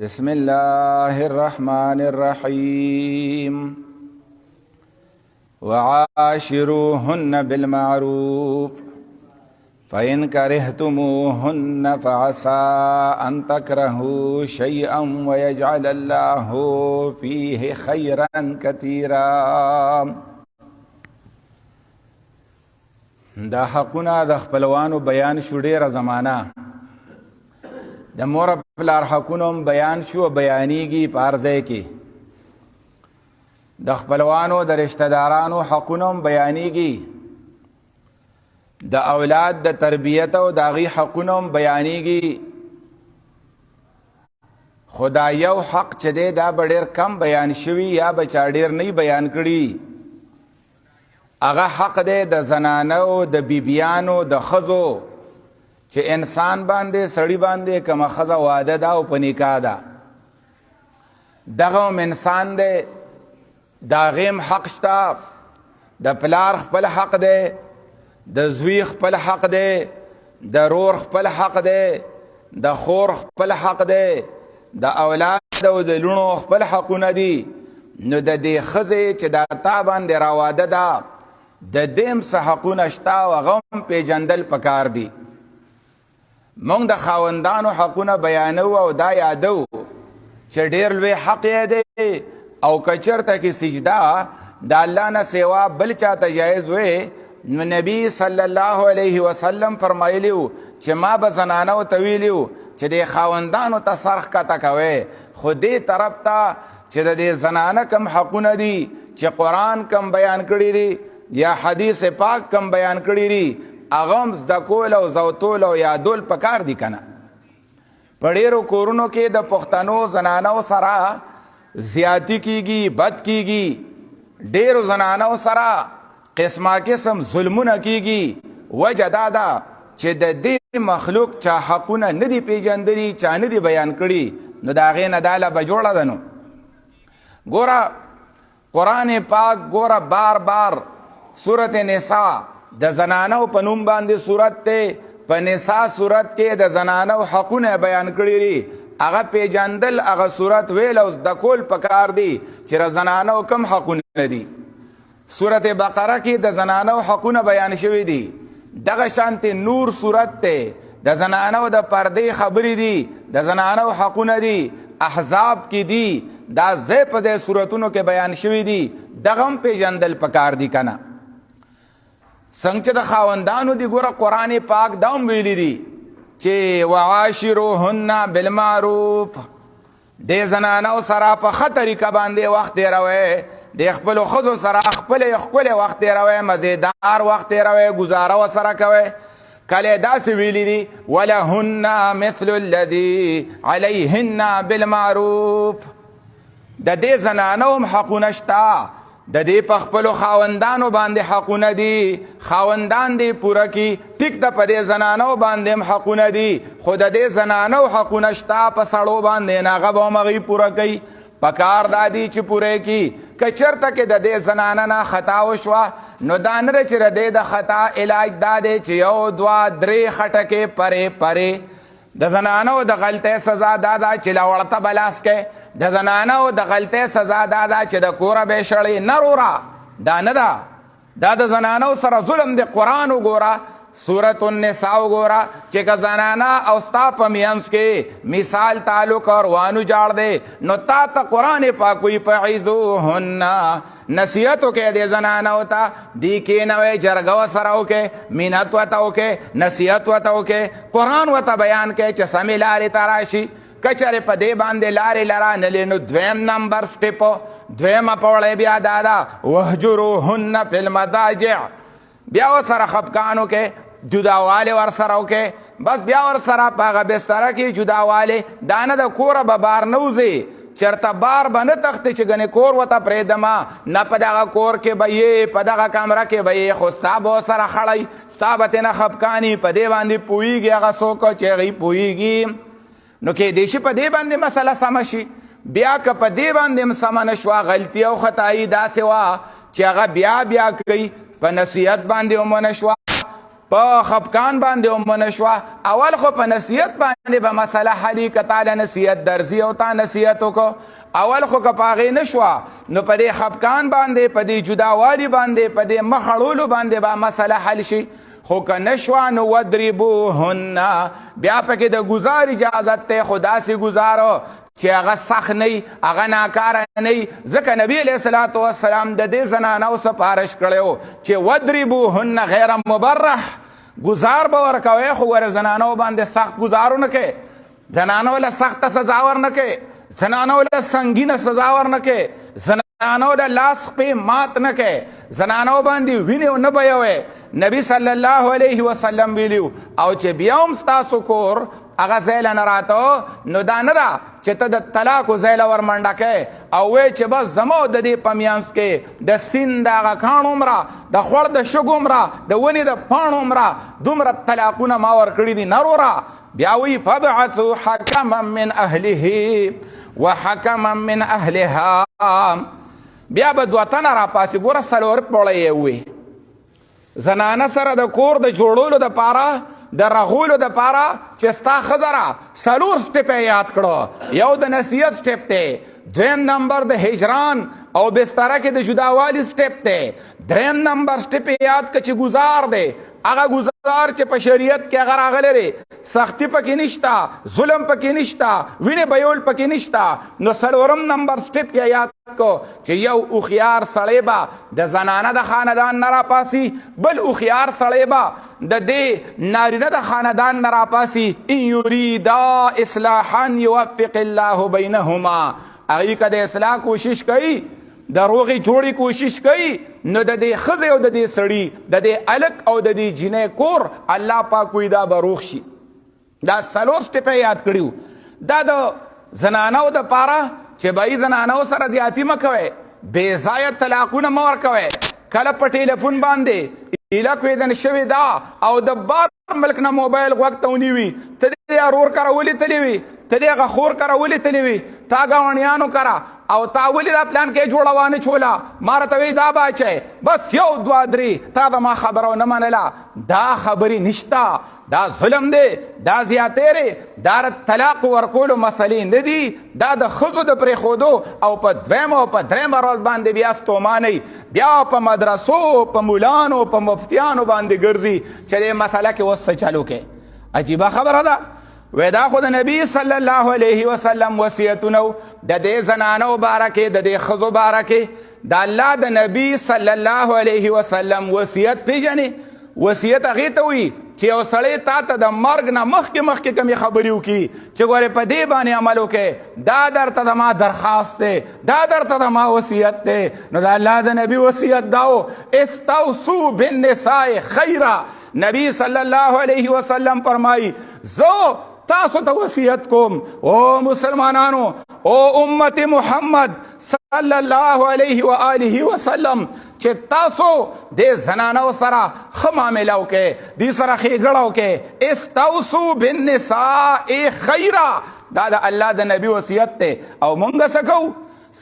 بسم الله الرحمن الرحيم وعاشروهن بالمعروف فإن كرهتموهن فعسى أن تكرهوا شيئا ويجعل الله فيه خيرا كثيرا. دا حقونه د خپلوانو بیان شو ډیره زمانہ د مور پلار حقونه بیان شو بیانیږي پارځای کې د خپلوانو د رشتہ دارانو حقونه بیانیږي د اولاد د تربیت او داغي حقونه بیانیږي. خدا یو حق چې دی دا ډېر کم بیان شوی یا بچا ډېر نه بیان کړي. هغه حق دی د زنانو د بیبیانو د ښځو چې انسان باندې سړی باندې کومه ښځه واده ده او په نکاح ده دغه انسان دی د هغې هم حق شته. د پلار خپل حق دی، د زوی خپل حق دی، د رور خپل حق دی، د خور خپل حق دی، د اولاد او د لونو خپل حقونه دي. نو د دې ښځې چې دا تا باندې راواده ده د دې هم څه حقونه شته او هغه هم پیژندل پکار دي. مونږ د خاوندانو حقونه بیانو او دا یادو چې ډېر لوی حق یې دی او که چېرته کې سجده د الله نه سوا بل چاته جایز وی نو نبی صلی الله علیه وسلم فرمایلی و چې ما به زنانو ته ویلي و چې د خاوندانو ته سر ښکته کوئ، خو دې طرف ته چې د دې زنانه کم حقونه دي چې قرآن کم بیان کړي دي یا حدیث پاک کم بیان کړي دي هغه هم زده کول او زوتول او یادول پکار دي که نه. په ډېرو کورونو کې د پښتنو زنانو سره زیاتی کیږي، بد کیږي. ډېرو زنانو سره قسمه قسم ظلمونه کیږي. وجه دا ده چې د دې مخلوق چا حقونه نه دي پیژندلي، چا نه دي بیان کړي، نو د هغې نه دا لبه جوړه ده. نو ګوره قرآن پاک ګوره بار بار سورت نساء د زنانو په نوم باندې صورت دی، په نساء صورت کې د زنانو حقونه بیان کړي دي. هغه پیژندل هغه صورت ویل او زده کول پکار دي چې د زنانو کم حقونه دي. صورت بقره کې د زنانو حقونه بیان شوي دي. دغه شانتې نور صورت دی د زنانو د پردې خبرې دي، د زنانو حقونه دي. احزاب کې دي، دا ځای په ځای صورتونو کې بیان شوي دي. دغه هم پیژندل پکار دي که نه. څنګه چې د خاوندانو دي ګوره قرآن پاک دا هم ویلي دي چې وعاشروهن بالمعروف د زنانو سره په ښه طریقه باندې وخت تېروئ، د خپلو ښځو سره ښکلی وخت تېروئ، مزېدار وخت تېروئ، ګزاره ورسره کوئ. کله داسې ویلي دي ولهن مثل الذي علیهن بالمعروف. د دې زنانو هم حقونه شته، د دې په خپلو خاوندانو باندې حقونه دي. خاوندان دې پوره کړي، ټیک ده په دې زنانو باندې هم حقونه دي، خو د دې زنانو حقونه شته په سړو باندې نه هغه به هم هغوی پوره کوي. پکار دا دي چې پوره کړي. که چېرته کې د دې زنانه نه خطا وشوه نو دا نه ده چې د دې د خطا علاج دا دی چې یو دوه درې خټکې پرې د زنانو د غلطۍ سزا دا ده چې له وړته به لاس کوي. د زنانو د غلطۍ سزا دا ده چې د کوره به یې شړې. نه وروره دا نه ده، دا د زنانو سره ظلم دی. قرآن وګوره، سورت النساء وګوره چې که زنانه او ستا په منځ کې مثال تعلق روانو جاړ دی نو تا ته قرآن پاک وایي فعظوهن، نصیحت وکړئ دې زنانو ته. دې کښېنوئ، جرګه ورسره وکړئ، مینت ورته وکړئ، نصیحت ورته وکړئ، قرآن ورته بیان کړئ چې سمې لارې ته راشي. که چېرې په دې باندې لارې لرانلې نو دویم نمبر سټیپ دویمه پوړی بیا دا ده وهجروهن فی المضاجع. بیا ورسره خفګان وکړئ، جداوالی ورسره وکړئ، بس بیا ورسره په هغه بستره کې جداوالی. دا نه د کوره به بار نه وځې، چېرته بار به نه تښتې چې ګنې کور ورته پرېږدمه، نه په دغه کور کې به یې، په دغه کمره کې به یې، خو ستا به ورسره خړی، ستا به ترېنه خفګاني. په دې باندې پوهېږي هغه څوک چې هغوی پوهېږي. نو کېدای شي په دې باندې مسله سمه شي. بیا که په دې باندې هم سمه نه شوه، غلطي او خطایي داسې وه چې هغه بیا کوي، په نصیحت باندې هم ونه شوه، په خفقان باندې ومنه شوه اول خو په نصیحت باندې به مسله حلي که تاله نصیحت درځي او تا نصیحت وکړو اول خو که په هغې نه شوه نو په دې خفقان باندې په دې جداوالي باندې په دې مخ اړولو باندې به مسله حل شي خو که نه شوه نو ودربوهن بیا پکې د ګزار اجازت دی خو داسې ګزارو چې هغه سخت نه هغه ناکاره نه ځکه نبی علیه الصلاة والسلام د دې زنانو سپارش کړی چې ودربوهن غیر مبرح گزار به ورکوئ خو ور زنانو باندې سخت گزار ونه کوئ زنانو له سخته سزا ور نه کوئ زنانو له سنګینه سزا ور نه کوئ زنانو له لاس خپې مات نه کوئ زنانو باندې وینې نه بهوئ نبی صلی الله علیه وسلم ویلیو او چې بیا هم ستاسو کور هغه ځای له نه راته نو دا نه ده چې ته د طلاقو ځای له ورمنډه کوې او وایې چې بس زما د دې په میانځ کې د سیند د هغه کاڼ عمره د خوړ د شګو عمره د ونې د پاڼو عمره دومره طلاقونه ما ورکړي دي نروره بیا وایي فبعثوا حکما من اهله وحکما من اهلها بیا به دوه تنه راپاسي ګوره څلور پوړی یې ووي زنانه سره د کور د جوړولو دپاره د رغولو دپاره چې ستا ښځه را څلور سټپ یې یاد کړو یو د نصیحت سټپ دی دویم نمبر د هجران او بستره کې د جداوالي سټپ دی دریم نمبر سټپ یې یاد کړه چې ګزار دی هغه ګزار چې په شریعت کې هغه راغلی دی سختی پکې نشته ظلم پکې نشته وینې بهول پکې نشته نو څلورم نمبر سټپ یې یاد کو چې یو هوښیار سړی به د زنانه د خاندان نه راپاسي بل هوښیار سړی به د دې نارینه د خاندان نه راپاسي ان یریدا اصلاحا یوفق الله بینهما هغوی که د اصلاح کوشش کوي د روغې جوړې کوشش کوي نو د دې ښځې او د دې سړي د دې هلک او د دې جینۍ کور الله پاک وایي دا به روغ شي دا څلور سټپه یاد کړي دا د زنانو دپاره چې بهی زنانو سره زیاتي مه کوئ بې ځایه طلاقونه مه ورکوئ کله په ټیلیفون باندې ایله کوېدن شوې ده او د بار ملک نه موبایل غوږ ته ونیوي ته دې ورور کره ولېتلې وي ته دې هغه خور کره ولېتلې وي تا ګاونډیانو کره او تا ولې دا پلان کې جوړه وانه چوله ما راته وایي دا به اچئ بس یو دوه درې تا د ما خبره ونه منله دا خبرې نشته دا ظلم دی دا زیاتې دی دا طلاق ورکولو مسلې نه دي دا د ښځو د پرېښودو او په دویمه او په درېیمه ورځ باندې بیا ستومانئ بیا په مدرسو په مولانو په مفتیانو باندې ګرځي چې دې مسله کې اوس څه چالو کې عجیبه خبره ده وی دا خو د نبی صلی الله علیه وسلم وصیتونه د دې زنانو باره کې د دې ښځو باره کې د الله د نبی صلی الله علیه وسلم وصیت پیژنې وصیت هغې ته وي چې یو سړی تا ته د مرګ نه مخکې مخکې کمې خبرې وکړي چې ګورې په دې باندې عمل وکړې دا درته د ما درخواست دی دا درته د ما وصیت دی نو د الله د نبي وصیت دا و استوصوا بالنساء خیرا نبی صلی الله علیه وسلم فرمایي زه تاسو ته وصیت کوم او مسلمانانو او امت محمد صلی الله علیه و آله وسلم چې تاسو د زنانو سره ښه معامله وکړئ دې سره ښېګړه وکړئ استوصوا بالنساء خیرا دا د الله د نبي وصیت دی او مونږ څه کوو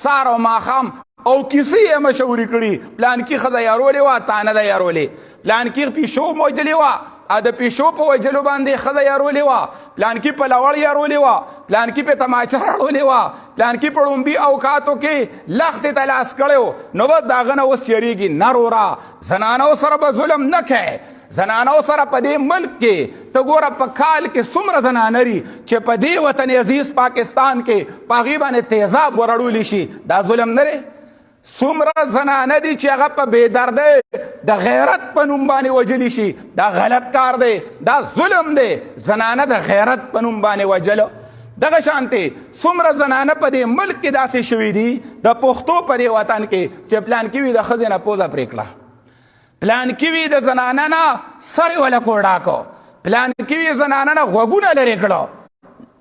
سهار او ماښام او کیسې یې مشهورې کړي پلانکي ښځه یارولې وه تا نه ده یارولې پلانکي پیشو موجلې وه د پیشو په وجلو باندې ښځه یارولې وه پلانکي په لوړ یارولې وه پلانکي په تماچه راړولې وه پلانکي په ړومبي اوقاتو کې لختې ته لاس کړی نو بس د هغه نه اوس چېرېږي نه روره زنانو سره به ظلم نه کوې زنانو سره په دې ملک کې ته ګوره په کال کې څومره زنانه چې په دې وطن عزیز پاکستان کې په هغې باندې تیزاب ورړولی شي دا ظلم نه دی څومره زنانه دي چې هغه په بېدردۍ د غیرت په نوم باندې وجلی شي دا غلط کار دی دا ظلم دی زنانه د غیرت په نوم باندې وجله دغه شانتې څومره زنانه په دې ملک کې داسې شوي دي د پښتو په دې وطن کې چې پلانکي وي د ښځې نه پوزه پرې کړه پلانکي وي د زنانه نه سر یې وله کوړا کړو پلانکي وي زنانه نه غوږونه لرې کړه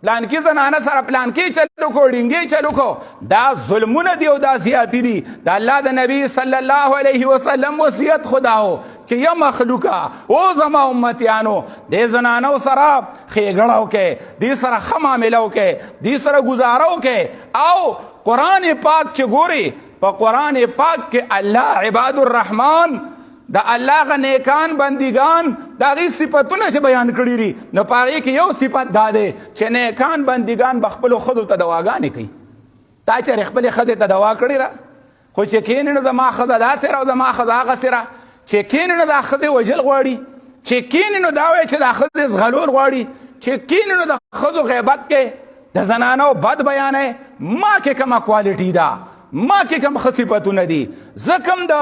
پلانکی زنانه سره پلانکی چلو کو ډینګې چلو کو دا ظلمونه دي او دا زیاتی دي د الله د نبی صلی الله علیه وسلم وصیت خدا و چې یا مخلوقه او زما امتیانو دې زنانو سره ښېګړه وکړئ دې سره ښه معامله وکړئ دې سره ګزاره وکړئ او قرآن پاک چې ګوري په قرآن پاک کې الله عباد الرحمن د الله غ نیکان بندگان د هغې صفتونه چې بیان کړي دي نو په هغې کې یو صفت دا دی چې نیکان بندگان به خپلو ښځو ته دواګانې کوي. تا چېرې خپلې ښځې ته دوا کړې ده خو چې کښېنې نو زما ښځه داسې را او زما ښځه هغسې را چې کښېنې نو دا ښځې وژل غواړي چې کښېنې نو دا وایي چې دا ښځې زغلول غواړي چې کښېنې نو د ښځو غیبت کې د زنانو بد بیانوي. ما کې کومه کوالټي ده ما کې کوم ښه صفتونه دي زه کوم د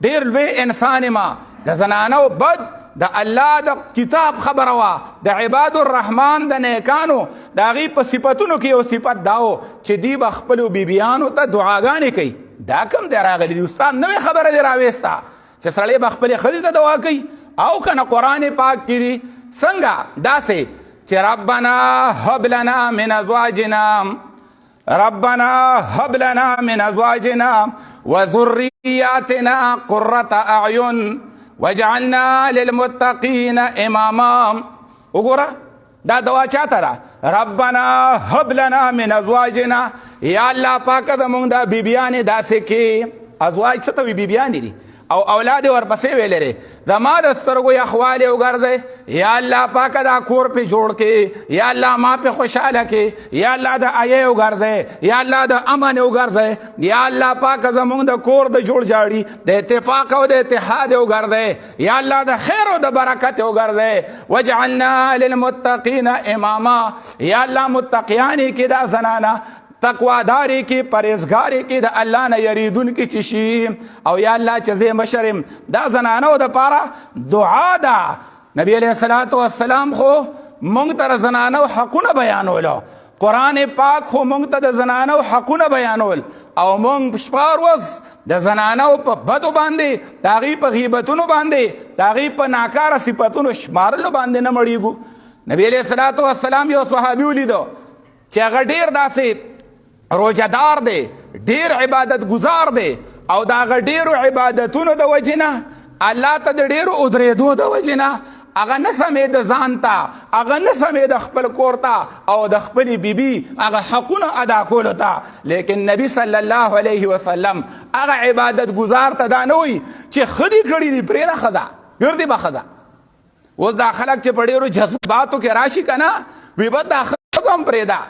ډېر لوی انسان یم. د زنانو بد د الله د کتاب خبره وه د عباد الرحمن د نیکانو د هغې په صفتونو کې یو صفت دا و چې دوی به خپلو بیبیانو ته دعاګانې کوي. دا کوم دی راغلی دی استاد نوې خبره دی راویسته چې سړی به خپلې ښځې ته دعا کوي او که نه قرآن پاک کې دي څنګه داسې چې ربنا هب لنا من ازواجنا ربنا هب لنا من ازواجنا وذرياتنا قرة اعين وجعلنا للمتقين اماما. وګوره دا دعا چاته ده؟ ربنا هب لنا من ازواجنا یا الله پاکه زمونږ د بیبیانې داسې کې ازواج څه ته وي بیبیانې دي او اولاد ورپسې ویلې دی زما د سترګو یخوالی وګرځئ یا الله پاکه دا کور پې جوړ کې یا الله ما پې خوشحاله کې یا الله د ایې وګرځئ یا الله د امن وګرځئ یا الله پاکه زمونږ د کور د جوړ جاړي د اتفاق او د اتحاد وګرځئ یا الله د خیر او د برکت وګرځئ وجعلنا للمتقین اماما یا الله متقیانې کې دا زنانه تقواداری کی پرهیزګاری کی د الله نه یریدونکي چې شي او یا الله چې زه مشر یم. دا زنانو دپاره دعا ده. نبی علیه الصلاة والسلام خو موږ ته د زنانو حقونه بیانولو قرآن پاک خو موږ ته د زنانو حقونه بیانول او موږ شپه ورځ د زنانو په بدو باندې د هغې په غیبتونو باندې د هغې په ناکاره صفتونو شمارلو باندې نه مړیږو. نبی علیه الصلاة والسلام یو صحابي ولیدو چې هغه ډېر داسې روجهدار دی ډیر عبادت گزار دی او د هغه ډیرو عبادتونو د وجې نه الله ته د ډیرو ادرېدو د وجې نه هغه نه سمېده ځان ته هغه نه سمېده خپل کور ته او د خپلې بیبي هغه حقونه ادا کولو ته. لیکن نبی صلی الله علیه وسلم هغه عبادت گزار ته دا نه وایي چې ښه دې کړي دي پرېږده ښځه ګردې به ښځه. اوس دا خلک چې په ډېرو جذباتو کې راشي که نه وي به دا ښځه هم پرېږده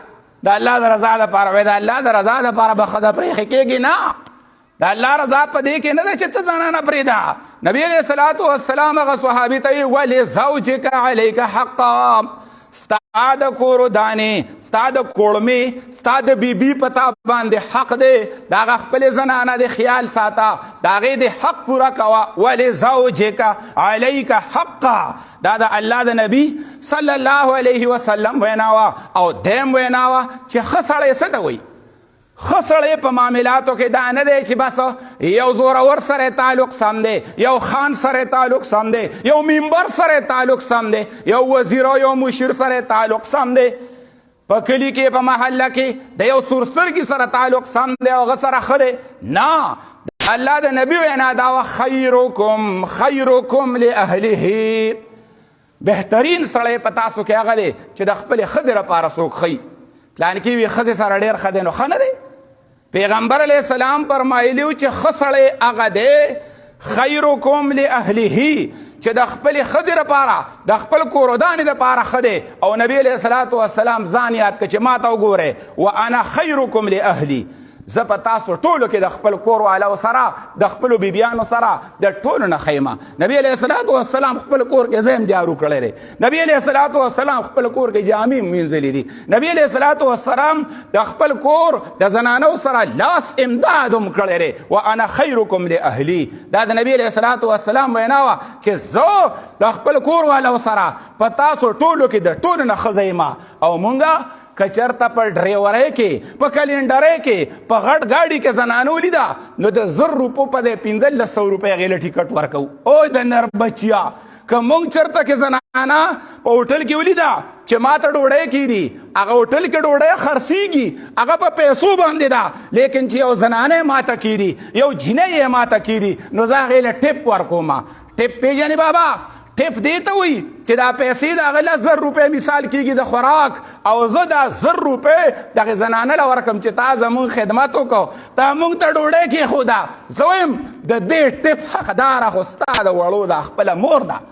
د الله د رضا دپاره وایي د الله د رضا دپاره به ښځه پرېښې کېږي نه د الله رضا په دې کې نه ده چې ته زنانه پرېږده. نبي علیه الصلاة والسلام هغه صحابي ته یې ولزوجک علیک حقا ستا د کورو دانې ستا د کوړمې ستا د بیبي په تا باندې حق دی د هغه خپلې زنانه د خیال ساته د هغې د حق پوره کوه. ولزوجک علیک حقا دا د الله د نبي صلی الله علیه وسلم وینا وه. او دیم وینا وه چې ښه سړی څه ته وایي ښه سړی په معاملاتو کې دا نه دی چې بس یو زورور سره تعلق سم دی یو خان سره تعلق سم دی یو ممبر سره تعلق سم دی یو وزیر او یو مشیر سره تعلق سم دی په کلي کې په محله کې د یو سورسترګي سره تعلق سم دی او هغه سره ښه دی نه. الله د نبي وینا دا وه خیرکم خیرکم لاهله بهترین سړی په تاسو کې هغه دی چې د خپلې ښځې لپاره څوک ښیي پلان کې وي ښځې سره ډېر ښه دی نو ښه نه دی. پیغمبر علیه السلام فرمایلي و چې ښه سړی هغه دی خیرکم لاهله چې د خپلې ښځې لپاره د خپل کورودانې دپاره ښه دی. او نبي علیه الصلاة والسلام ځان یاد کړه چې ما ته وګورئ وانا خیرکم لاهلي زه په تاسو ټولو کې د خپل کور والو سره د خپلو بیبیانو سره د ټولو نه ښیمه. نبي علیه الصلاة والسلام خپل کور کې ځای هم جارو کړی دی. نبي علیه الصلاة والسلام خپل کور کې جامې هم وینځلي دي. نبي علیه الصلاة والسلام د خپل کور د زنانو سره لاس امداد هم کړی دی. وانا خیرکم لاهلي دا د نبي علیه الصلاة والسلام وینا وه چې زه د خپل کور والو سره په تاسو ټولو کې د ټولو نه ښه ځایمه. او مونږه که چېرته په ډریورۍ کې په کلینډرۍ کې په غټ ګاډي کې زنانه ولیده نو د 1000 روپو په دی 1500 روپۍ هغې له ټیکټ ورکوو. اوی د نر بچیا که موږ چېرته کې زنانه په هوټل کې ولیده چې ما ته ډوډۍ کېدي هغه هوټل کې ډوډۍ خرڅېږي هغه په پیسو باندې ده لیکن چې یو زنانه یې ماته کېدي یو جینۍ یې ماته کېدي نو زه هغې له ټپ ورکوم. ټپ پېژنې بابا ټپ دی ته وایي چې دا پیسې د هغه 10,000 روپۍ مثال کېږي د خوراک او زه دا 1000 روپۍ دغې زنانه له ورکړم چې تا زمونږ خدمت وکړو تا موږ ته ډوډۍ کېښوده زه وایم د دې ټپ حقداره خو ستا د وړو دا خپله مور ده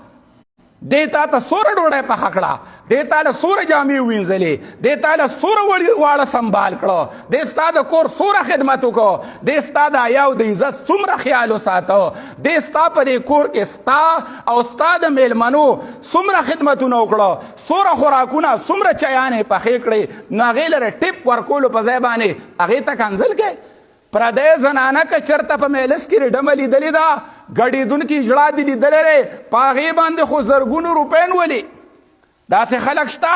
دې تا ته څومره ډوډۍ پخه کړه دې تا له څومره جامې ووینځلې دې تا له څومره واړه سنبال کړه دې ستا د کور څومره خدمت وکړو دې ستا د حیا او د عزت څومره خیال وساته دې ستا په دې کور کې ستا او ستا د میلمنو څومره خدمتونه وکړه څومره خوراکونه څومره چایانې پخې کړې نو هغې لره ټپ ورکولو په ځای باندې هغې ته کنځل کوې پردی زنانه که چرته په میلس کې ډمه لیدلې ده ګډېدونکي اجړا دې لیدلی دی په هغې باندې خو زرګونو روپۍ نولي داسې خلک شته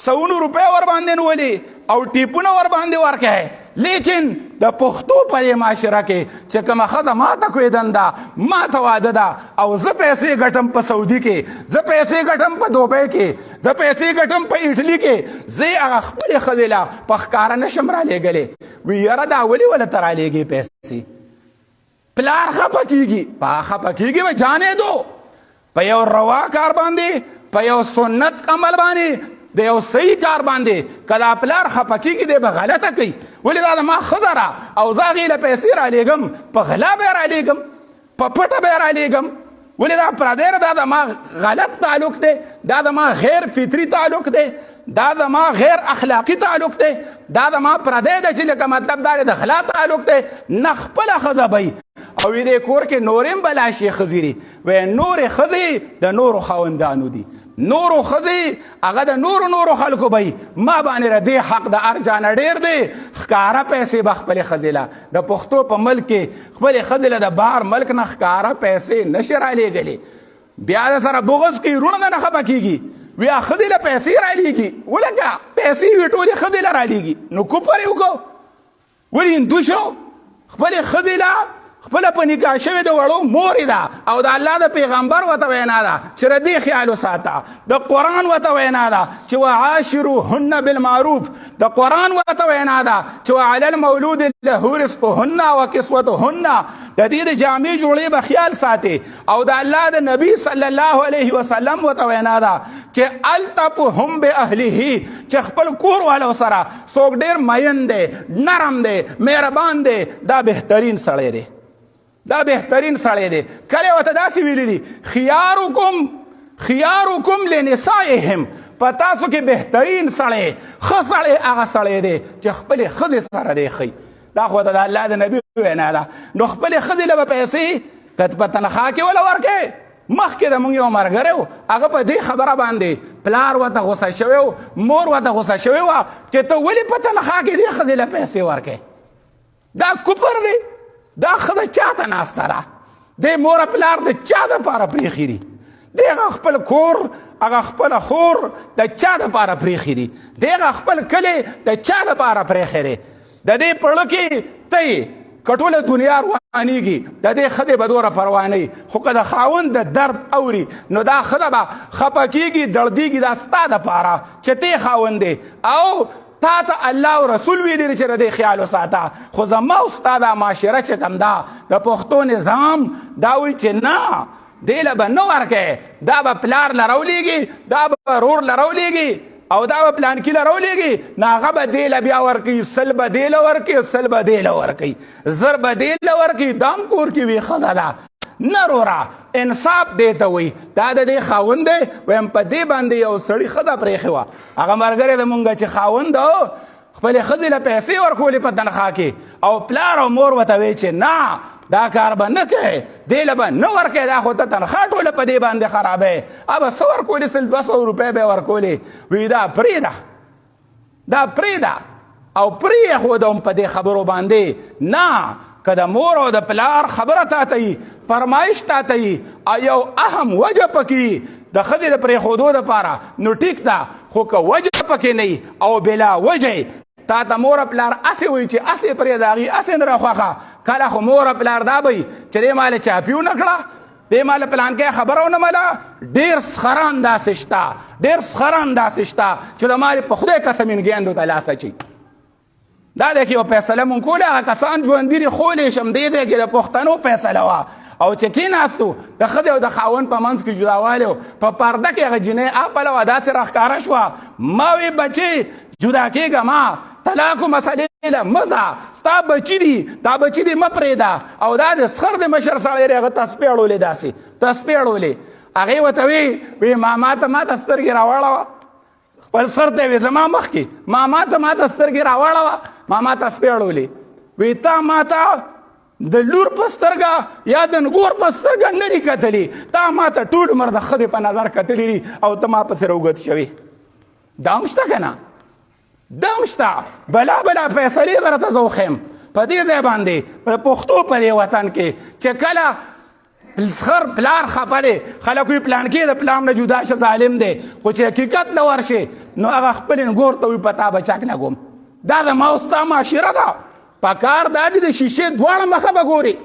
100 روپۍ ورباندې نولي او ټیپونه ورباندې ورکوي لیکن د پښتو په دې معاشره کې چې کومه ښځه ماته کوېدن ده ماته واده ده او زه پیسې ګټم په سعودي کې زه پیسې ګټم په دوبۍ کې زه پیسې ګټم په ایټلي کې زه یې هغه خپلې ښځې له په ښکاره نشم رالیږلی وی یاره دا ولې ولې ته رالیږې پیسې پلار خفه کېږي په خفه کېږي و جانې دو په یو روا کار باندې په یو سنت عمل باندې د یو صحیح کار باندې که دا پلار خفه کېږي دی به غلطه کوي ولې دا زما ښځه ده او زه هغې له پیسې رالیږم په غلا به یې رالیږم په پټه به یې رالیږم ولې دا پردی دا زما غلط تعلق دی دا زما غیر فطري تعلق دی دا زما غیر اخلاقی تعلق دی دا زما پردی دی چې لکه مطلب دا د غلا تعلق دی نه خپله ښځه به او دې کور کې نورې هم بلا شي ښځې دي وایي نورې ښځې د نورو خاوندانو دي نورو ښځې هغه د نورو خلکو به ما باندې را دې حق د هر چا نه ډېر دی ښکاره پیسې به خپلې ښځې له د پښتو په ملک کې خپلې ښځې له د بهر ملک نه ښکاره پیسې نشي رالیږلی بیا د سره بغض کوي وروڼه نه خفه کېږي ویا ښځې له پیسې رالیږي ولکه پیسې وي ټولې ښځې له رالیږي نو کفر یې وکړو ولې هندو شو خپلې ښځې له خپله په نکاح شوې د وړو مورې ده او د الله د پیغمبر ورته وینا ده چې د دې خیال وساته د قرآن ورته وینا ده چې وعاشروهن بالمعروف د قرآن ورته وینا ده چې وعلى المولود له رزقهن وکسوتهن د دې د جامې جوړې به خیال ساتي او د الله د نبی صلی الله علیه وسلم ورته وینا ده چې الطفهم باهله چې خپل کور والو سره څوک ډېر مین دی نرم دی مهربان دی دا بهترین سړی دی دا بهترین سړی دی کله ورته داسې ویلي دي خیارکم لنسائهم په تاسو کې بهترین سړی ښه سړی هغه سړی دی چې خپلې ښځې سره دی ښي دا خو د الله د نبي وینا ده نو خپلې ښځې له به پیسې که په تنخوا کې وله ورکوې مخکې د موږ یو ملګری و هغه په دې خبره باندې پلار ورته غوسه شوی و مور ورته غوسه شوې وه چې ته ولې په تنخوا کې دې ښځې له پیسې ورکوې دا کفر دی دا ښځه چاته ناسته ده دې مور پلار د چا دپاره پرېښي دي دی هغه خپل کور هغه خپله خور د چا دپاره پرېښي دي دی هغه خپل کلی د چا دپاره پرېښی دی د دې پړه کې ته یې که ټوله دنیا روانېږي د دې ښځې به دومره پروا نه وي خو که د خاوند د درد اوري نو دا ښځه به خفه کېږي دړدېږي دا ستا دپاره چې ته خاوند دی او تا ته الله او رسول ویلي چې د دې خیال وساته خو زما او ستا دا معاشره چې کوم ده د پښتو نظام دا وایي چې نه دې له به نه ورکوې دا به پلار له راولېږي دا به رور له راولېږي او دا به پلانکي له راولېږي نو هغه به دې له بیا ورکوي سل به دې له ورکوي سل به دې له ورکوي زر به دې له ورکوي دا هم کور کې وي ښځه ده نه وروره انصاف دې ته وایي دا د دې خاوند دی ویم په دې باندې یو سړي ښځه پرېښې وه هغه ملګری د مونږ چې خاوند و خپلې ښځې له پیسې ورکولې په تنخوا کې او پلار او مور ورته وایي چې نه دا کار به نه کوې دې له به نه ورکوې دا خو ته تنخوا ټوله په دې باندې خرابوې به څه ورکولې 100-200 روپۍ به یې ورکولې وایي دا پرېږده دا پرېږده او پرېښودم په دې خبرو باندې نه که د مور او د پلار خبره تاته وي فرمایش تاته وي او یو اهم وجه پکې د ښځې د پرېښودو دپاره نو ټیک ده خو که وجه پکې نه او بلا وجه تا ته مور پلار اسې وایي چې اسې پرې د هغې اسې نه راخوښه کله خو مور پلار دا به وي چې دې ماله چاپي ونه کړه دې ماله پلانکی خبره ونه مله ډېر سخران داسې شته ډېر سخران داسې شته چې د مالې په خدای قسم انګیندو ته لاس اچوي دا دی که یو فیصله مونږ کوله هغه کسان ژوندي دي خولی شم دې دی کې د پښتنو فیصله وه او چې کېناستو د ښځې او د خاوند په منځ کې جداوالی و په پرده کې هغه جنۍ اپله وه داسې راښکاره شوه ما وی بچې جدا کېږه ما طلاقو مسلې له مه ځه ستا بچي دي دا بچي دي مه پرېږده او دا د سخر د مشر سړی دی هغه تسپې اړولې داسې تسپې اړولې هغې ورته وی ماما ته ماته سترګې راواړوه خپل سر ته وی زما مخکې ماما ته ماته سترګې راواړوه ماما تسپې اړولې وی تا ماته د لور په سترګه یا د نګور په سترګه نه دي کتلي تا ماته ټول عمر د ښځې په نظر کتلي دي او ته ما پسې راوګد شوې دا هم شته که نه دا هم شته بلا فیصلې به راته زه وښیم په دې ځای باندې په پښتو په دې وطن کې چې کله خر پلار خفه دی خلک وي پلانکې د پلام نه جدا شه ظالم دی خو چې حقیقت له ورشي نو هغه خپل نګور ته وي په تا به چک لګوم دا د ما او ستا معاشره ده پکار دا دي د شیشې دواړه مخه به ګوري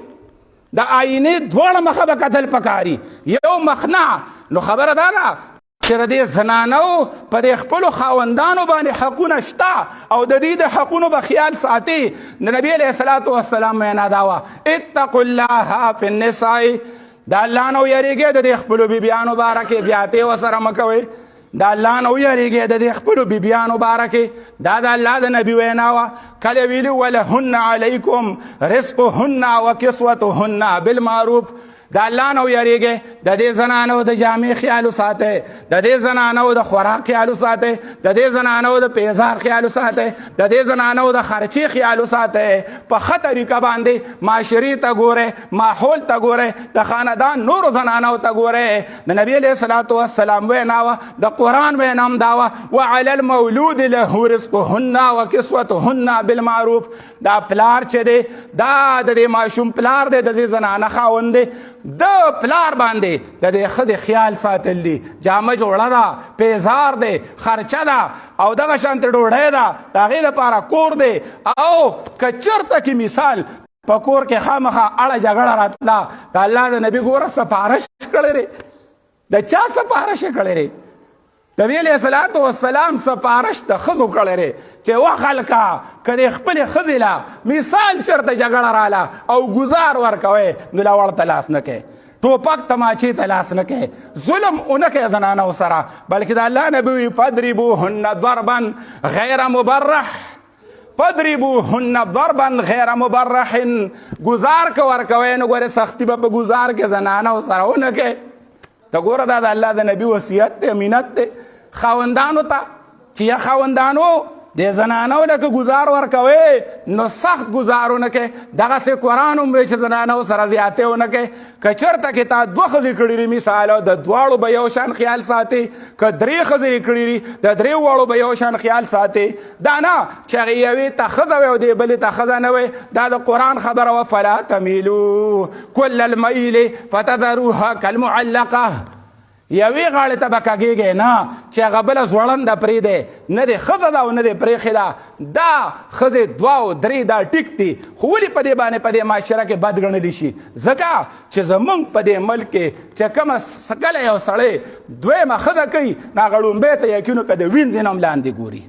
د آینې دواړه مخه به کتل پکاري یو مخ نه نو خبره دا ده چې د دې زنانو په دې خپلو خاوندانو باندې حقونه شته او د دې د حقونو به خیال ساتي د نبي علیه الصلاة والسلام وینا دا وه اتقوا الله فی النساء د الله نه ویریږئ د دې خپلو بیبیانو باره کې زیاتې ورسره مه کوئ د الله نه ویریږئ د دې خپلو بیبیانو باره کې دا د الله د نبي وینا وه کله ویلي ولهن علیکم رزقهن وکسوتهن بالمعروف د الله نه ویریږئ د دې زنانو د جامې خیال وساتئ د دې زنانو د خوراک خیال وساتئ د دې زنانو د پیزار خیال وساتئ د دې زنانو د خرچې خیال وساتئ په ښه طریقه باندې معاشرې ته ګورئ ماحول ته ګورئ د خاندان نورو زنانو ته ګورئ د نبي علیه الصلاة والسلام وینا وه د قرآن وینا هم دا وه وعلى المولود له رزقهن وکسوتهن بالمعروف دا پلار چې دی دا د دې ماشوم پلار دی د دې زنانه خاوند دی د پلار باندې د دې ښځې خیال ساتل دي جامه جوړه ده پیزار دی خرچه ده او دغه شانتې ډوډۍ ده د هغې لپاره کور دی او که چېرته کې مثال په کور کې خامخا اړه جګړه راتله د الله د نبي ګوره سپارش کړی دی د چا سپارش یې کړی دی نبي علیه الصلاة والسلام سپارش د ښځو کړی دی چې وخلکه که د خپلې ښځې له مثال چېرته جګړه راله او ګزار ورکوئ نو له ورته لاس نه کوئ ټوپک تماچې ته لاس نه کوئ ظلم ونه کوئ زنانو سره بلکې د الله نبي وي فضربوهن ضربا غیر مبرح فضربوهن ضربا غیر مبرح ګزار که ورکوئ نو ګورې سختي به په ګزار کې زنانو سره ونه کوئ ته ګوره دا د الله د نبي وصیت دی امینت دی خاوندانو ته چې یا خاوندانو د زنانو لکه ګزار ورکوئ نو سخت ګزارونه کوئ دغسې قرآن هم وایي چې زنانو سره زیاتې ونه کوئ که چېرته کې تا دوه ښځې کړي دي مثال او د دواړو به یو شان خیال ساتي که درې ښځې یې کړي دي د درې واړو به یو شان خیال ساتي دا نه چې هغې یوې ته ښځه وی او دې بلې ته ښځه نه وی دا د قرآن خبره وه فلا تمیلو کل المیل فتذروها کالمعلقه یوې غاړې ته به کږېږئ نه چې هغه بله ځوړنده پرېږدی نه دې ښځه ده او نه دې پرېښې ده دا ښځې دوه او درې دا ټیک دي خو ولې په دې باندې په دې معاشره کې بد ګڼلی شي ځکه چې زمونږ په دې ملک کې چې کومه کله یو سړی دویمه ښځه کوي نو هغه ړومبۍ ته یقینو که د وینځ نه هم لاندې ګوري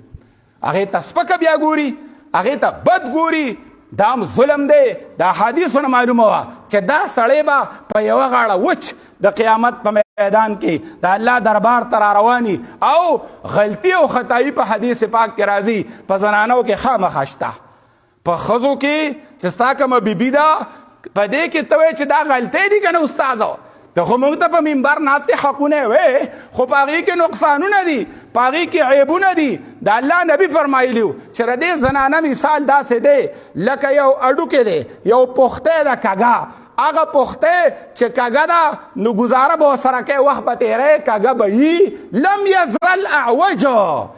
هغې ته سپکه بیا ګوري هغې ته بد ګوري دا هم ظلم دی دا حدیثونه معلومه وه چې دا سړی به په یوه غاړه وچ د قیامت په میدان کې د الله دربار ته را رواني او غلطي او خطایي په حدیث پاک کې راځي په زنانو کې خامخا شته په ښځو کې چې ستا کومه بیبي ده په دې کې ته وایې چې دا غلطۍ دي که نه استاده ته خو موږ ته په منبر ناستې حقونه وې خو په هغې کې نقصانونه دي په هغې کې عیبونه دي د الله نبي فرمایلي وو چې د دې زنانه مثال داسې دی لکه یو اډوکې دی یو پختی ده کږه هغه پختی چې کږه ده نو ګزاره به ورسره کوې وخت به تېری کږه به وي لم یزل اعوجه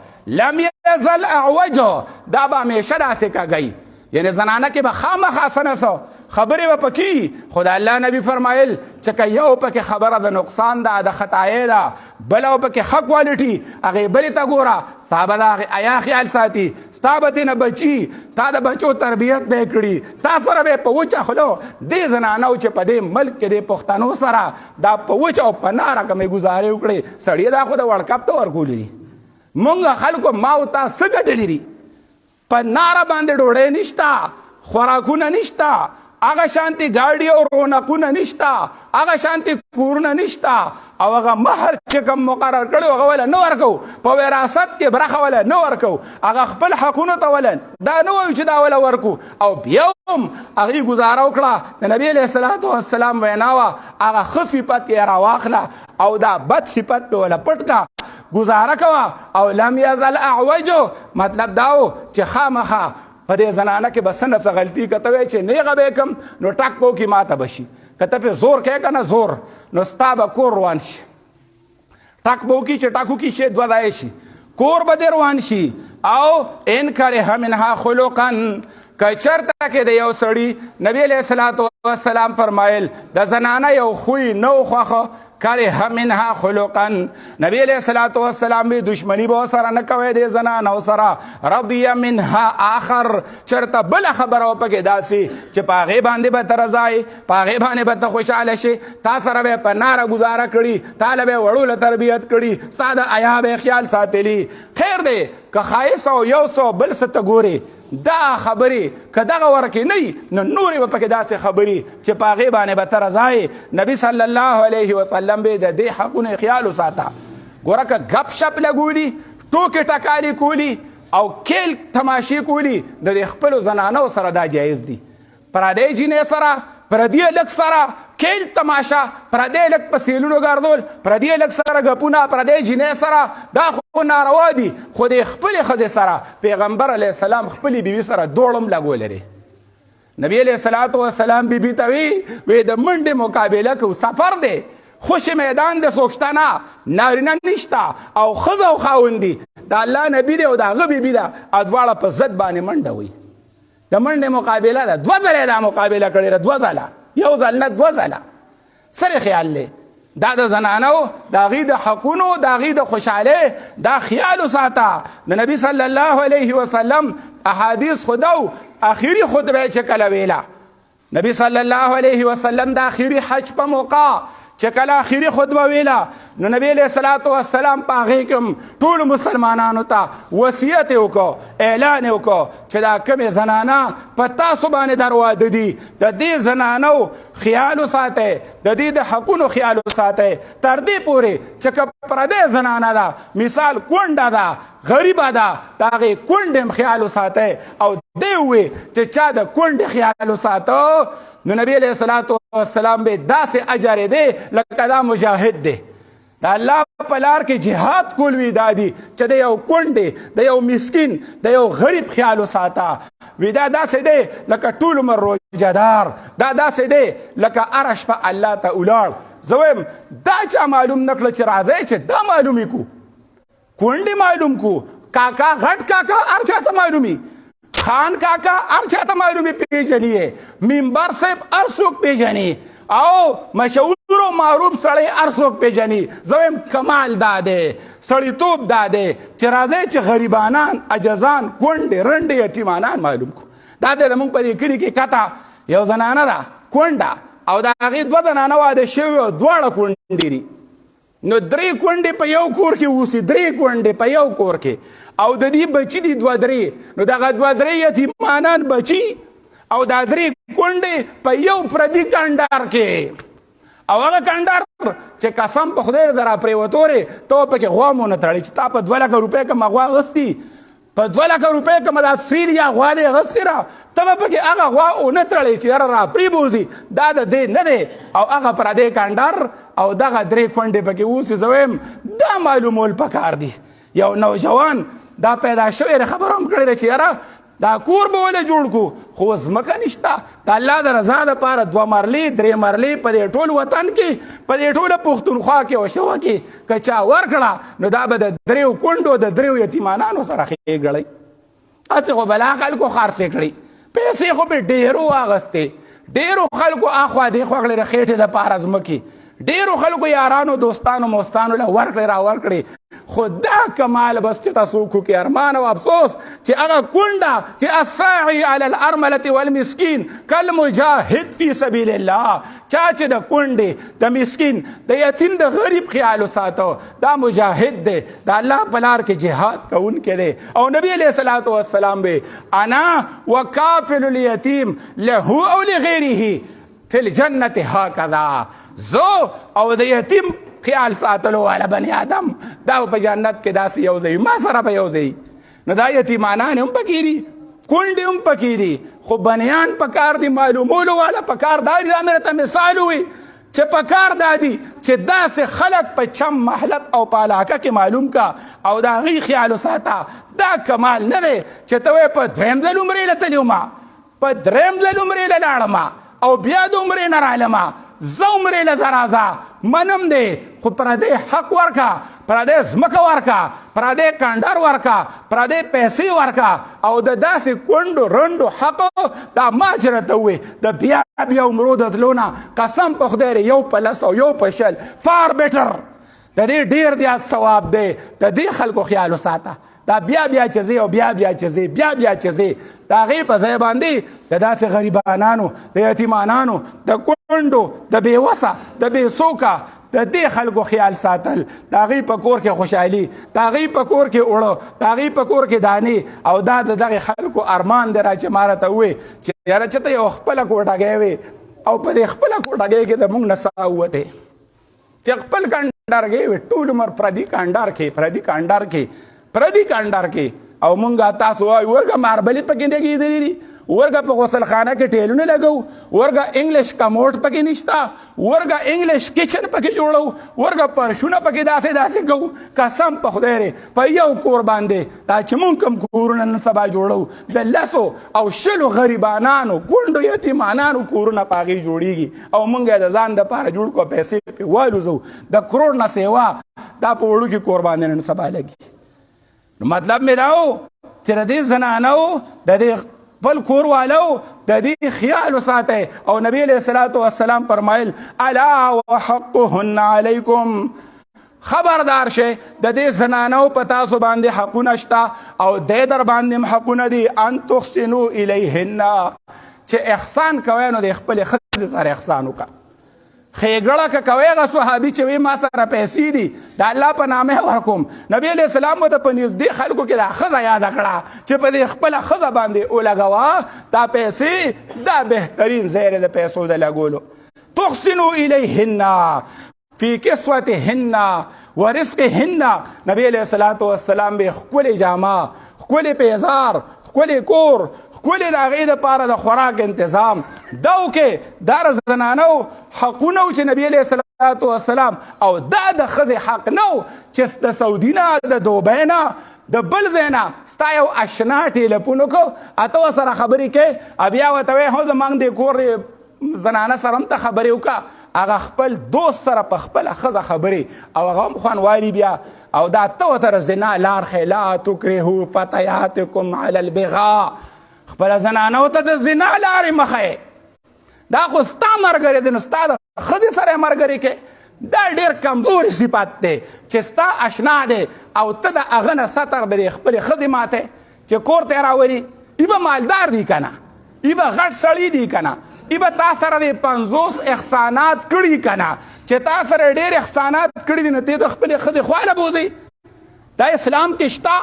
لم یزل اعوجه دا به همیشه داسې کږی یعنی زنانه کې به خامخا څه نه څه خبرې به پکې خو د الله نبي فرمایل چې که یو پکې خبره د نقصان ده د خطایې ده بله و پکې ښه کوالټي هغې بلې ته ګوره ستا به د هغې حیا خیال ساتي ستا به تېنه بچي تا د بچو تربیت به یې کړي تا سره به یې په وچه خولو دې زنانو چې په دې ملک کې د پښتنو سره دا په وچه او په ناره کومې ګزارې وکړې سړی دا خو د وړکپ ته ورکولی دي مونږ خلکو ما او تا څه ګټلي دي په ناره باندې ډوډۍ نشته خوراکونه نشته هغه شانتي ګاډي او رونقونه نشته، هغه شانتي کورونه نشته، او هغه مهر چې کوم مقرر کړی هغه ولا نه ورکو، په وراثت کې برخه ولا نه ورکو، هغه خپل حقونه ته ولا دا نه وایو چې دا ولا ورکو، او بیا هم هغې ګزاره وکړه د نبي علیه الصلاة والسلام وینا وه هغه ښه صفت یې راواخله او دا بد صفت پې ولا پټ کړه، ګزاره کوه او لم یزل اعوجو، مطلب دا و چې خامخا په دې زنانه کې به څه نه څه غلطي که ته وایې چې نیغه به یې کړم نو ټک به وکړي ماته به شي، که ته پې زور کوې که نه زور نو ستا به کور روان شي، ټک به وکړي چې ټک وکړي شي دوه ځایه شي، کور به دې روان شي. او ان کرها منها خلقا، که چېرته کې د یو سړي نبي علیه الصلاة والسلام فرمایل د زنانه یو خوی نه و خوښه کره منها خلقا، نبی علیہ الصلوۃ والسلام به دشمنی به سره نه کوي د زنانو سره، رضی منها آخر، چرته بل خبره وپکې داسي چې پاغه باندې به ترځای، پاغه باندې به ته خوشاله شي، تا سره به په ناره گزاره کړي، تا به وړو تربیت کړي، ساده حیا به خیال ساتلی، خیر دی که خایس او یو سو بل څه ته ګوري دا خبرې که دغه ورکې نه نو نورې به پکې داسې خبرې چې په هغې باندې به ته رضایې. نبي صلی الله علیه وسلم به د دې حقونو خیال وساته. ګوره که گپ شپ لګولي، ټوکې ټکالې کولی او کیل تماشې کولی، د دې خپلو زنانو سره دا جایز دي. پردی جینۍ سره، پردی هلک سره کیل تماشا، پردی هلک په سیلونو ګرځول، پردی هلک سره ګپونه، پردی جینۍ سره، دا خو ناروا دي. خو د خپلې ښځې سره پیغمبر علیه السلام خپلې بیبي سره دوړم لګولی دی. نبی علیه الصلاة والسلام بیبي ته وی د منډې مقابله کوو، سفر دی، خوش میدان د څوک شته نه، نارینه نشته او ښځه او خاوند دي، د الله نبي دی او د هغه بیبي ده، دواړه په ضد باندې منډه وي. د منډې مقابله ده، دوه ځله دا مقابله کړې ده، دوه ځله، یو ځل نه دوه ځله. سره خیال دی دا د زنانو د هغې د حقونو، د هغې د خوشحالۍ دا خیال وساته. د نبي صلی الله علیه وسلم احادیث خو ده، اخري خطبه چې کله ویله نبی صلی الله علیه وسلم د اخري حج په موقع چې کله اخري خطبه ویله نو نبی علیه الصلاة والسلام په هغې کې ټولو مسلمانانو ته وصیت یې وکړو، اعلان یې وکړو چې دا کومې زنانه په تاسو باندې در واده دي، د دې زنانو خیال وساتئ، د دې د حقونو خیال وساتئ، تر دې پورې چې که پردی زنانه ده، مثال کونډه ده، غریبه ده، د هغې کونډې هم خیال وساتئ. او دی ووی چې چا د کونډې خیال وساته نو نبی علیه الصلاة والسلام به داسې اجر دی لکه دا مجاهد دی. د الله په لار کې جهاد کول وي دا دي چې د یو کونډې، د یو مسکین، د یو غریب خیال وساته. وی دا داسې دی لکه ټول عمر روژهدار، دا داسې دی لکه هره شپه الله ته ولاړ. زه وایم دا چا معلوم نه کړه چې راځئ چې دا معلومې کو، کونډې معلوم کو، کاکا غټ کاکا هر چاته معلومي، خان کاکا هر چاته معلومي پیژني، منبر صاحب هر څوک پیژني، او مشهور او معروف سړی هر څوک پیژني. زه وایم کمال دا دی، سړیتوب دا دی چې راځئ چې غریبانان، عجزان، کونډې، رنډې، یتیمانان معلوم کو. دا دی زموږ په دې کلي کې کته یو زنانه ده کونډه، او د هغې دوه زنانه واده شوي او دواړه کونډې دي، نو درې کونډې په یو کور کې اوسي، درې کونډې په یو کور کې، او د دې بچي دي دوه درې، نو دغه دوه درې یتیمانان بچي او دا درې کونډې په یو پردي کندهار کې، او هغه کندهار چې قسم په خدای در راپرېوتورې ته پکې غوا مو نه تړې چې تا په 2 لکه روپۍ کومه غوا اغوستي، په 2 لکه روپۍ کومه دا سیریا غوا دې اغوستې را، ته به پکې هغه غوا ونه تړې چې یاره راپرېبوځي، دا د دې نه دی. او هغه پردی کندهار او دغه درې کونډې پکې اوسي. زه وایم دا معلومول پکار دي. یو نوجوان دا پیدا شوی خبره هم کړې ده چې یاره دا کور به ولې جوړ کو، خو ځمکه نشته. د الله د رضا دپاره 2 مرلې 3 مرلې په دې ټول وطن کې، په دې ټوله پښتونخوا کې او شوه کې که چا ورکړه نو دا به د 3 کونډو، د 3 یتیمانانو سره ښېګړئ. هسې خو بلا خلکو خرڅې کړي، پیسې خو پې ډېرو اخیستې، ډېرو خلکو اخوا دېخوا کړې د خېټې دپاره ځمکې، ډېرو خلکو یارانو، دوستانو، موستانو له ورکړې را ورکړې، خو دا کمال بس چې تاسو کوکې ارمان او افسوس چې هغه کونډه چې الساعي علی الارمله والمسکین کالمجاهد فی سبیل الله، چا چې د کونډې د مسکین د یتیم د غریب خیال وساتو دا مجاهد دی، د الله په لار کې جهاد کوونکی دی. او نبی علیه الصلاة والسلام به انا وکافل الیتیم له او لغیره فی الجنة هکذا، زو او د یتیم خیال ساتلو والا بنی آدم دا په جنت کې داسې یو ځای ما سره به یو ځای. نو دا یتیمانان هم پکې دي، کونډې هم پکې دي، خو بنیان پکار دي، معلومولو والا پکار دا دي. دا مې راته مثال وي چې پکار دا دي چې داسې خلک په چم محلت او په علاقه کې معلوم کا او د هغې خیال وساته. دا کمال نه دی چې ته وایې په دویم ځل عمرې له تلي وم، په درېیم ځل عمرې له لاړم او بیا د عمرې نه رالم، زه عمرې له ته راځه منم دی، خو پردی حق ورکا، پردی ځمکه ورکا، پردی کانډر ورکا، پردی پیسې ورکا او د داسې کونډو رنډو حق دا ما چې راته ووایې د بیا بیا عمرو د تلو نه قسم په خدای یو په لس او یو په شل فار بیټر، د دې ډېر زیات ثواب دی. د دې خلکو خیال وساته، دا بیا بیا چې ځې او بیا بیا چې ځې بیا بیا چې ځې د هغې په ځای باندې د داسې غریبانانو، د یتیمانانو، د کونډو، د بېوسه، د بېڅوکه د دې خلکو خیال ساتل، د هغې په کور کې خوشحالي، د هغې په کور کې اوړه، د هغې په کور کې دانې. او دا د دغې خلکو ارمان دی را چې ما راته ووایې چې یاره چې ته یو خپله کوټګۍ وې او په دې خپله کوټګۍ کې د مونږ نه سا ووتې چې خپل کانډرګۍ وې ټول عمر پردي کانډار کې پردي کانډار کې پردي کانډار کې او مونږ تاسو وایو ورګه ماربلې پکې لګېدلې دي، ورګه په غسلخانه کې ټیلونه لګو، ورګه انګلیش کموډ پکې نشته، ورګه انګلیش کچن پکې جوړو، ورګه پرشونه پکې داسې داسې کوو. قسم په خدای دی په یو کور باندې دا چې مونږ کوم کورونه نن سبا جوړو د لسو او شلو غریبانانو کونډو یتیمانانو کورونه په هغې جوړېږي او مونږ یې د ځان دپاره جوړ کړو، پیسې پې والوځو، د کروڑ نه سیوا دا په وړوکي کور باندې نن سبا لګي. نو مطلب مې دا و چې د دې زنانو د دې خپل کور والو د دې خیال وساتئ. او نبی علیه الصلاة والسلام فرمایل الا وحقهن علیکم، خبردار شئ د دې زنانو په تاسو باندې حقونه شته او دی در باندې هم حقونه دي. ان تحسنوا الیهن، چې احسان کوئ نو د خپلې ښځې سره احسان وکړه. ښېګړه که کوئ هغه صحابي چې وایي ما سره پیسې دي د الله په نامه ورکوم، نبي علیه السلام ورته په نږدې خلکو کې دا ښځه یاده کړه چې په دې خپله ښځه باندې ولګوه دا پیسې، دا بهترین ځای دی د پیسو د لګولو. تحسنوا الیهن فی کسوتهن ورزقهن، نبی علیه الصلاة والسلام به ښکلې جامه، ښکلې پیزار، ښکلې کور، ښکلې د هغې دپاره د خوراک انتظام دا وکې. دا زنانو حقونه و چې نبي علیه الصلاة والسلام او دا د ښځې حق نه و چې د سعودي نه، د دوبۍ نه، د بل ځای نه ستا یو اشنا ټیلیفون وکړو اته ورسره خبرې کوې، بیا ورته وایې هو زموږ د کور زنانه سره هم ته خبرې وکړه، هغه خپل دوست سره په خپله ښځه خبرې او هغه هم خوندوالي بیا. او دا ته ورته زنا لار ښیې لا تکرهو فتیاتکم علی البغاء، خپله زنانو ته د زنا لارې مه ښیې. دا خو ستا ملګری دی نو ستا د ښځې سره یې ملګري کې. دا ډېر کمزوري صفت دی چې ستا اشنا دی او ته د هغه نه ستر د دې خپلې ښځې ماتې چې کور ته یې راولي. ای به مالدار دی که نه، ای به غټ سړي دی که نه، ای به تا سره د 50 احسانات کړي که نه، چې تا سره ډېر احسانات کړي دي نو ته د خپلې ښځې خواله بوځئ. دا اسلام کې شته،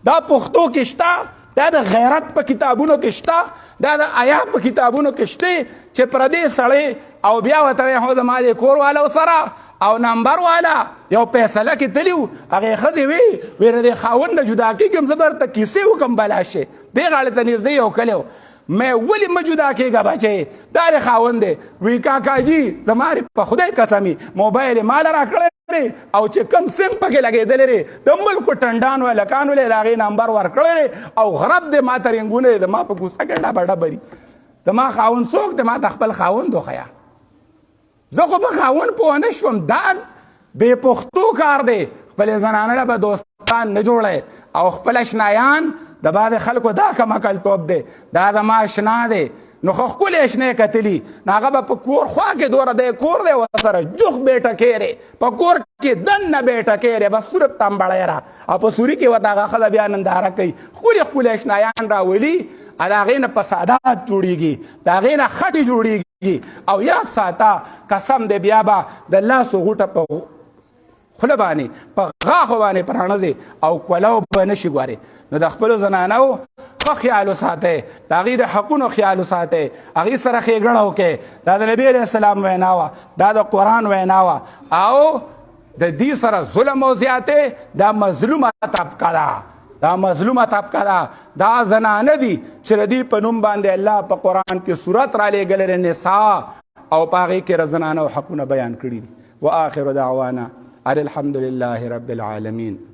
دا پښتو کې شته، دا د غیرت په کتابونو کې شته، دا د حیا په کتابونو کې شته چې پردی سړی او بیا ورته وایي هو زما د کور والو سره او نمبر والا یو فیصله کې تلي و، هغې ښځې وی د دې خاوند نه جدا کېږم زه درته کیسې وکړم بلا شي. دې غاړې ته نږدې یو کلی و، میں ولې مه جدا کېږه بچی دا د خاوند دی. وی کاکاجي زما په خدای قسمي موبایل یې ماله راکړی او چې کم سیم پکې لګېدلی دی د ملکو ټنډانو هلکانو لی د هغې نمبر ورکړی او غرب دی ما ته رنګونه دی د ما په کوڅه کې ډبه ډبري. د ما خاوند څوک دی؟ ما ته خپل خاوند وښیه. زه خو په خاوند پوه نه شوم. دا بې پښتو کار دی. خپلې زنانه له به دوستان نه جوړی او خپل اشنایان د بعضې خلکو دا کم عقلتوب دی، دا زما اشنا دی نو خو ښکلې اشنې کتلي نو هغه به په کور خوا کې دوره دی کور دی ورسره جوخ بیټه کیرې په کور کې دنه بیٹه کې بس صورت تم بړی او په سوري کې وتا غخه بیا ننداره کوي خوري اشنایان راولي دا غینه فسادات جوړیږي دا غینه خټي جوړیږي او یا ساته قسم دې بیا با د الله سو غوټه په خله باندې په غاخو باندې پرانه دي او کولو به نشي ګوري نو د خپل زنانو خو خیال ساته دا غي د حقونو خیال ساته هغه سره خېګړه وکي دا د نبی رسول الله ویناوه دا د قران ویناوه او د دې سره ظلم او زیاته دا مظلومه طبقه ده دا مظلومه طبقه ده دا زنانه دي چې ردی په نوم باندې الله په قران کې سورت را لېږلې نساء او پاغي کې زنانه حقونه بیان کړی واخر دعوانا الحمد لله رب العالمين.